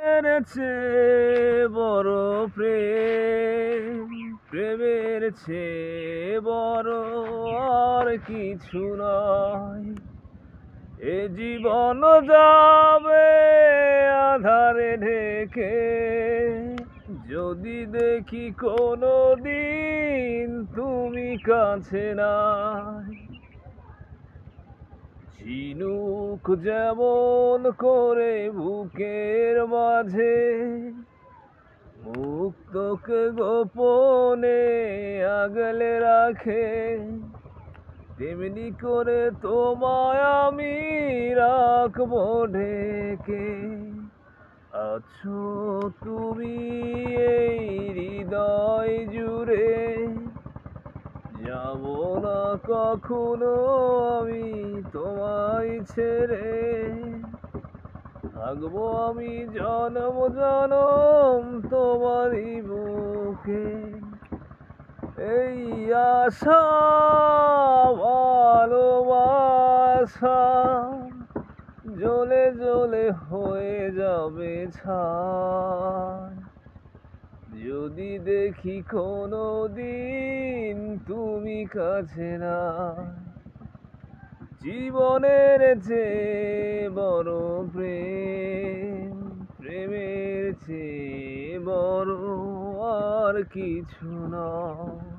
এর চেয়ে বড় প্রেম, প্রেমের চেয়ে বড় আর কিছু নয়। এ জীবন যাবে আধারে ঢেকে, যদি দেখি কোনো দিন তুমি কাছে নাই। ঝিনুক যেমন করে বুকের মাঝে মুক্তকে গোপনে আগলে রাখে, তেমনি করে তোমায় আমি রাখবো ঢেকে। আছো তুমি এই হৃদয় জুড়ে, যাব না কখনো আমি তোমায় ছেড়ে। থাকবো আমি জনম জনম তোমারই বুকে। এই আশা ভালোবাসা জ্বলে জ্বলে হয়ে যাবে ছাই, যদি দেখি কোনো দিন তুমি কাছে না। জীবনের চেয়ে বড় প্রেম, প্রেমের চেয়ে বড় আর কিছু নয়।